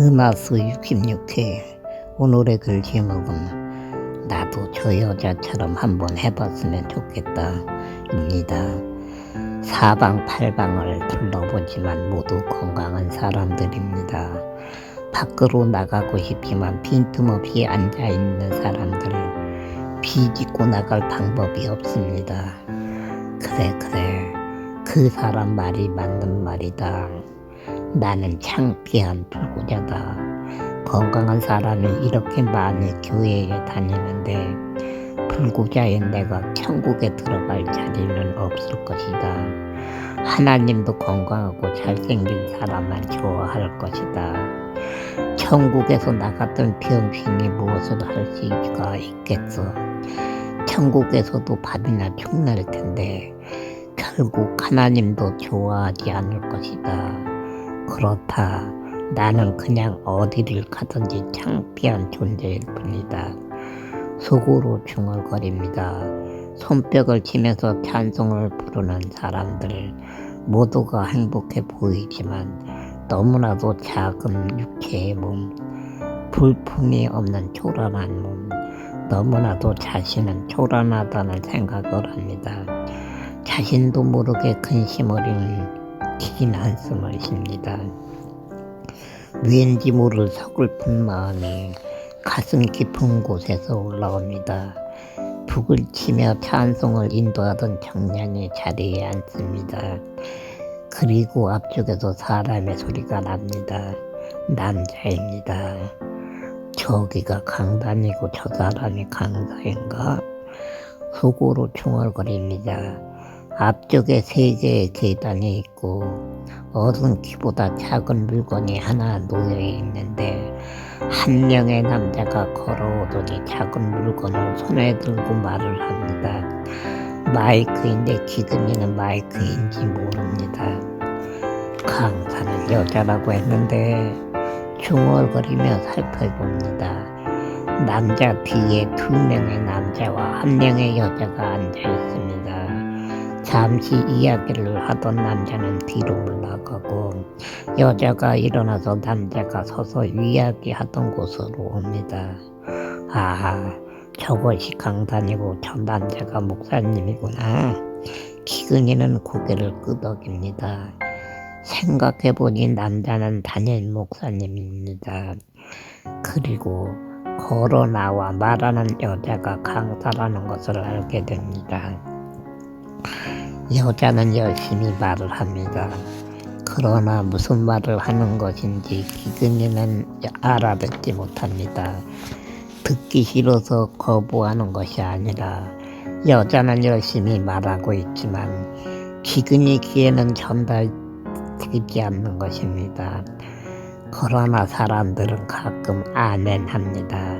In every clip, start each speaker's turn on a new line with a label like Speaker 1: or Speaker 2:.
Speaker 1: 은하수 66회 오늘의 글 제목은 나도 저 여자처럼 한번 해봤으면 좋겠다 입니다. 사방팔방을 둘러보지만 모두 건강한 사람들입니다. 밖으로 나가고 싶지만 빈틈없이 앉아있는 사람들을 비집고 나갈 방법이 없습니다. 그래 그 사람 말이 맞는 말이다. 나는 창피한 불구자다. 건강한 사람이 이렇게 많이 교회에 다니는데 불구자인 내가 천국에 들어갈 자리는 없을 것이다. 하나님도 건강하고 잘생긴 사람만 좋아할 것이다. 천국에서 나 같은 병신이 무엇을 할 수가 있겠어. 천국에서도 밥이나 죽날 텐데 결국 하나님도 좋아하지 않을 것이다. 그렇다. 나는 그냥 어디를 가든지 창피한 존재일 뿐이다. 속으로 중얼거립니다. 손뼉을 치면서 찬송을 부르는 사람들 모두가 행복해 보이지만 너무나도 작은 육체의 몸, 볼품이 없는 초라한 몸, 너무나도 자신은 초라하다는 생각을 합니다. 자신도 모르게 근심 어린 긴 한숨을 쉽니다. 왠지 모를 서글픈 마음이 가슴 깊은 곳에서 올라옵니다. 북을 치며 찬송을 인도하던 청년이 자리에 앉습니다. 그리고 앞쪽에서 사람의 소리가 납니다. 남자입니다. 저기가 강단이고 저 사람이 강사인가? 속으로 중얼거립니다. 앞쪽에 3개의 계단이 있고 어두운 키보다 작은 물건이 하나 놓여 있는데 한 명의 남자가 걸어오더니 작은 물건을 손에 들고 말을 합니다. 마이크인데 기근이는 마이크인지 모릅니다. 강사는 여자라고 했는데 중얼거리며 살펴봅니다. 남자 뒤에 2명의 남자와 1명의 여자가 앉아 있습니다. 잠시 이야기를 하던 남자는 뒤로 올라가고 여자가 일어나서 남자가 서서 이야기하던 곳으로 옵니다. 아, 저것이 강단이고 저 남자가 목사님이구나. 기근이는 고개를 끄덕입니다. 생각해보니 남자는 담임 목사님입니다. 그리고 걸어 나와 말하는 여자가 강사라는 것을 알게 됩니다. 여자는 열심히 말을 합니다. 그러나 무슨 말을 하는 것인지 기근이는 알아듣지 못합니다. 듣기 싫어서 거부하는 것이 아니라 여자는 열심히 말하고 있지만 기근이 귀에는 전달되지 않는 것입니다. 그러나 사람들은 가끔 아멘 합니다.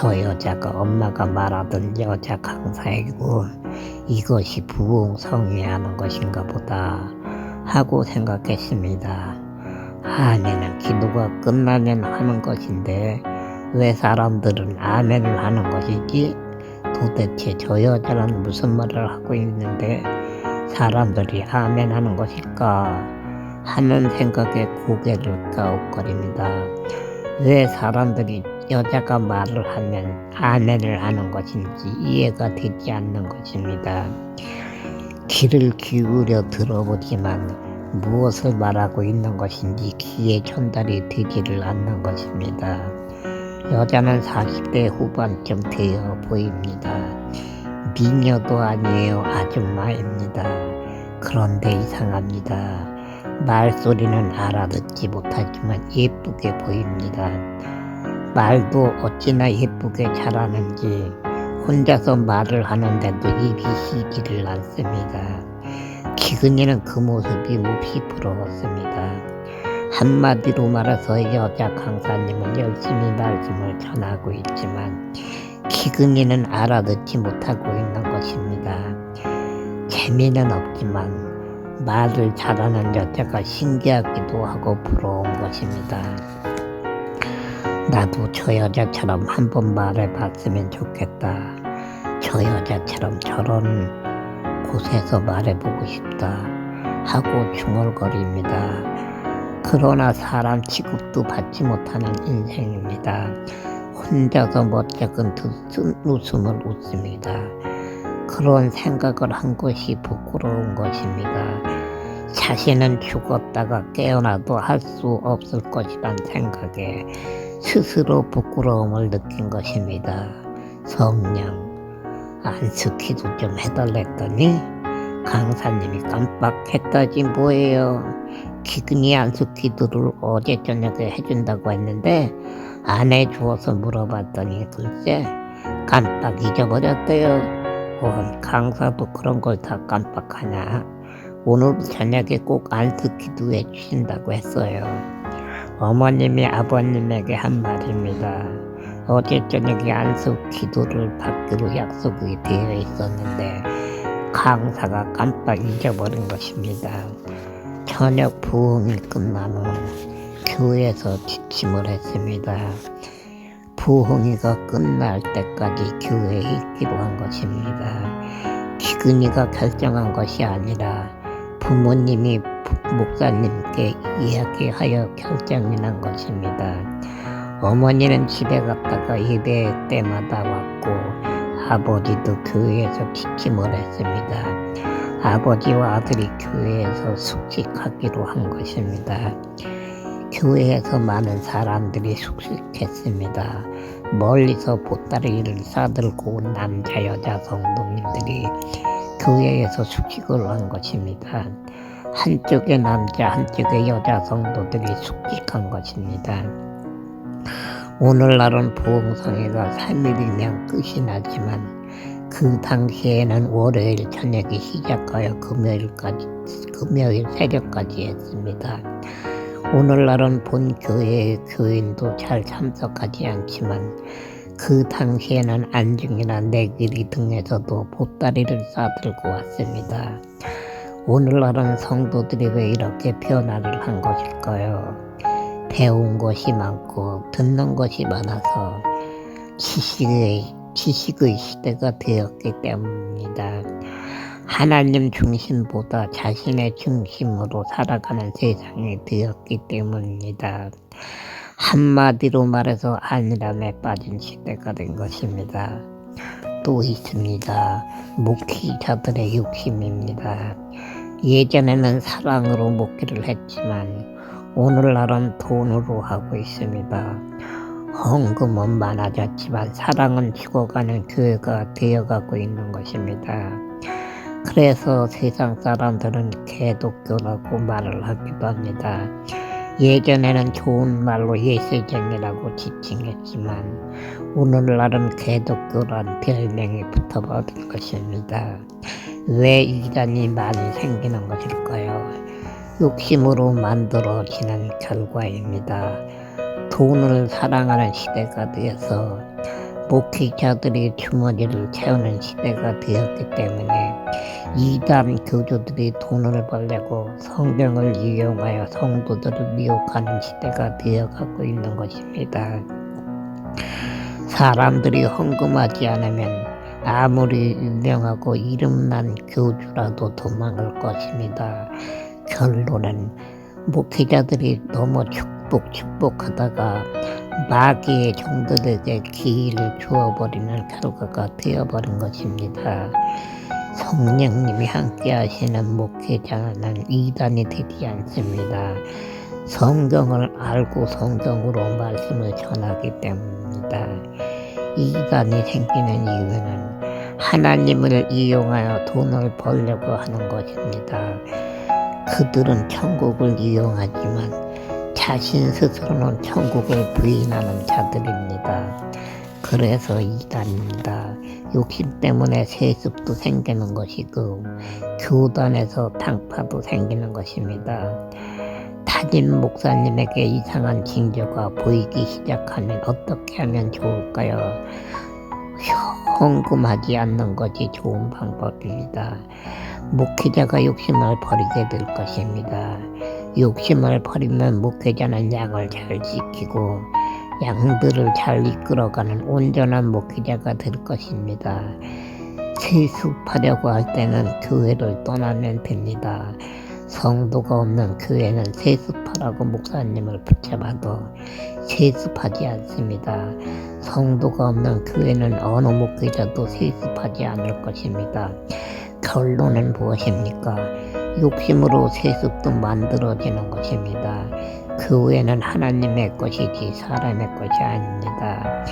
Speaker 1: 저 여자가 엄마가 말하던 여자 강사이고 이것이 부흥성회하는 것인가 보다 하고 생각했습니다. 아멘은 기도가 끝나면 하는 것인데 왜 사람들은 아멘을 하는 것이지? 도대체 저 여자는 무슨 말을 하고 있는데 사람들이 아멘 하는 것일까 하는 생각에 고개를 갸웃거립니다. 왜 사람들이 여자가 말을 하면 아멘을 하는 것인지 이해가 되지 않는 것입니다. 귀를 기울여 들어보지만 무엇을 말하고 있는 것인지 귀에 전달이 되지를 않는 것입니다. 여자는 40대 후반쯤 되어 보입니다. 미녀도 아니에요. 아줌마입니다. 그런데 이상합니다. 말소리는 알아듣지 못하지만 예쁘게 보입니다. 말도 어찌나 예쁘게 잘하는지 혼자서 말을 하는데도 입이 쉬지를 않습니다. 기근이는 그 모습이 몹시 부러웠습니다. 한마디로 말해서 여자 강사님은 열심히 말씀을 전하고 있지만 기근이는 알아듣지 못하고 있는 것입니다. 재미는 없지만 말을 잘하는 여자가 신기하기도 하고 부러운 것입니다. 나도 저 여자처럼 한번 말해봤으면 좋겠다. 저 여자처럼 저런 곳에서 말해보고 싶다 하고 중얼거립니다. 그러나 사람 취급도 받지 못하는 인생입니다. 혼자서 멋쩍은 웃음을 웃습니다. 그런 생각을 한 것이 부끄러운 것입니다. 자신은 죽었다가 깨어나도 할 수 없을 것이란 생각에 스스로 부끄러움을 느낀 것입니다. 성령, 안수기도 좀 해달랬더니 강사님이 깜빡했다지 뭐예요. 기근이 안수기도를 어제 저녁에 해준다고 했는데 안 해주어서 물어봤더니 글쎄 깜빡 잊어버렸대요. 강사도 그런 걸 다 깜빡하냐. 오늘 저녁에 꼭 안수기도 해주신다고 했어요. 어머님이 아버님에게 한 말입니다. 어제 저녁에 안수기도를 받기로 약속이 되어 있었는데 강사가 깜빡 잊어버린 것입니다. 저녁 부흥이 끝난 후 교회에서 취침을 했습니다. 부흥이가 끝날 때까지 교회에 있기로 한 것입니다. 기근이가 결정한 것이 아니라 부모님이 목사님께 이야기하여 결정이 난 것입니다. 어머니는 집에 갔다가 예배 때마다 왔고 아버지도 교회에서 취침을 했습니다. 아버지와 아들이 교회에서 숙식하기로 한 것입니다. 교회에서 많은 사람들이 숙식했습니다. 멀리서 보따리를 싸들고 온 남자 여자 성도님들이 교회에서 숙식을 한 것입니다. 한쪽에 남자 한쪽에 여자 성도들이 숙식한 것입니다. 오늘날은 부흥성회가 3일이면 끝이 나지만 그 당시에는 월요일 저녁에 시작하여 금요일 새벽까지 했습니다. 오늘날은 본 교회의 교인도 잘 참석하지 않지만 그 당시에는 안중이나 내길이 등에서도 보따리를 싸들고 왔습니다. 오늘날은 성도들이 왜 이렇게 변화를 한 것일까요? 배운 것이 많고 듣는 것이 많아서 지식의 시대가 되었기 때문입니다. 하나님 중심보다 자신의 중심으로 살아가는 세상이 되었기 때문입니다. 한마디로 말해서 안일함에 빠진 시대가 된 것입니다. 또 있습니다. 목회자들의 욕심입니다. 예전에는 사랑으로 목회를 했지만 오늘날은 돈으로 하고 있습니다. 헌금은 많아졌지만 사랑은 죽어가는 교회가 되어가고 있는 것입니다. 그래서 세상 사람들은 개독교라고 말을 하기도 합니다. 예전에는 좋은 말로 예수쟁이라고 지칭했지만 오늘날은 개독교란 별명이 붙어버린 것입니다. 왜 이단이 많이 생기는 것일까요? 욕심으로 만들어지는 결과입니다. 돈을 사랑하는 시대가 되어서 목회자들이 주머니를 채우는 시대가 되었기 때문에 이단 교주들이 돈을 벌려고 성경을 이용하여 성도들을 미혹하는 시대가 되어가고 있는 것입니다. 사람들이 헌금하지 않으면 아무리 유명하고 이름난 교주라도 도망갈 것입니다. 결론은 목회자들이 너무 축복하다가 마귀의 종들에게 기회를 주어버리는 결과가 되어버린 것입니다. 성령님이 함께 하시는 목회자는 이단이 되지 않습니다. 성경을 알고 성경으로 말씀을 전하기 때문입니다. 이단이 생기는 이유는 하나님을 이용하여 돈을 벌려고 하는 것입니다. 그들은 천국을 이용하지만 자신 스스로는 천국을 부인하는 자들입니다. 그래서 이단입니다. 욕심 때문에 세습도 생기는 것이고 교단에서 탕파도 생기는 것입니다. 타진 목사님에게 이상한 징조가 보이기 시작하면 어떻게 하면 좋을까요? 헌금하지 않는 것이 좋은 방법입니다. 목회자가 욕심을 버리게 될 것입니다. 욕심을 버리면 목회자는 양을 잘 지키고 양들을 잘 이끌어가는 온전한 목회자가 될 것입니다. 세습하려고 할 때는 교회를 떠나면 됩니다. 성도가 없는 교회는 세습하라고 목사님을 붙잡아도 세습하지 않습니다. 성도가 없는 교회는 어느 목회자도 세습하지 않을 것입니다. 결론은 무엇입니까? 욕심으로 세습도 만들어지는 것입니다. 교회는 하나님의 것이지 사람의 것이 아닙니다.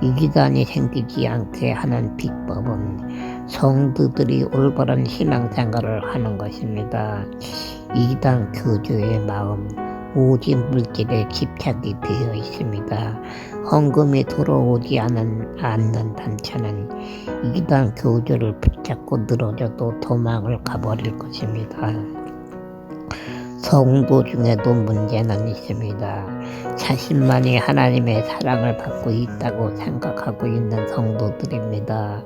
Speaker 1: 이기단이 생기지 않게 하는 비법은 성도들이 올바른 신앙생활을 하는 것입니다. 이단 교주의 마음 오직 물질에 집착이 되어 있습니다. 헌금이 들어오지 않는 단체는 이단 교주를 붙잡고 늘어져도 도망을 가버릴 것입니다. 성도 중에도 문제는 있습니다. 자신만이 하나님의 사랑을 받고 있다고 생각하고 있는 성도들입니다.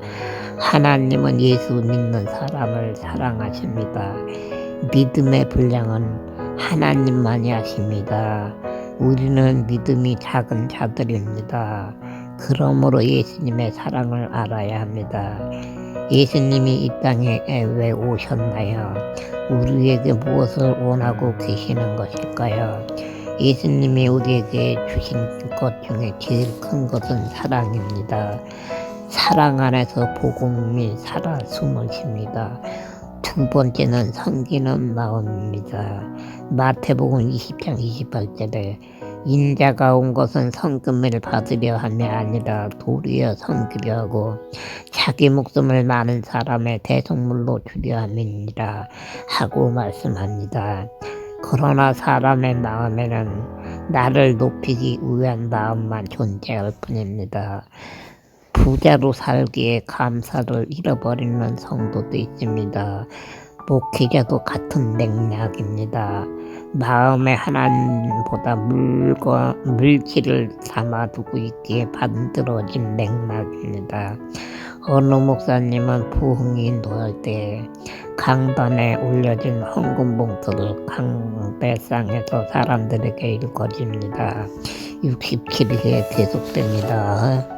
Speaker 1: 하나님은 예수 믿는 사람을 사랑하십니다. 믿음의 분량은 하나님만이 하십니다. 우리는 믿음이 작은 자들입니다. 그러므로 예수님의 사랑을 알아야 합니다. 예수님이 이 땅에 왜 오셨나요? 우리에게 무엇을 원하고 계시는 것일까요? 예수님이 우리에게 주신 것 중에 제일 큰 것은 사랑입니다. 사랑 안에서 복음이 살아 숨을 쉽니다. 두 번째는 섬기는 마음입니다. 마태복음 20장 28절에 인자가 온 것은 성금을 받으려 함이 아니라 도리어 섬기려 하고 자기 목숨을 많은 사람의 대속물로 주려 함이니라 하고 말씀합니다. 그러나 사람의 마음에는 나를 높이기 위한 마음만 존재할 뿐입니다. 부자로 살기에 감사를 잃어버리는 성도도 있습니다. 목회자도 같은 맥락입니다. 마음에 하나님보다 물질을 담아두고 있기에 만들어진 맥락입니다. 어느 목사님은 부흥이 인도할 때 강단에 올려진 헌금 봉투를 강배상에서 사람들에게 읽어줍니다. 67일에 계속됩니다.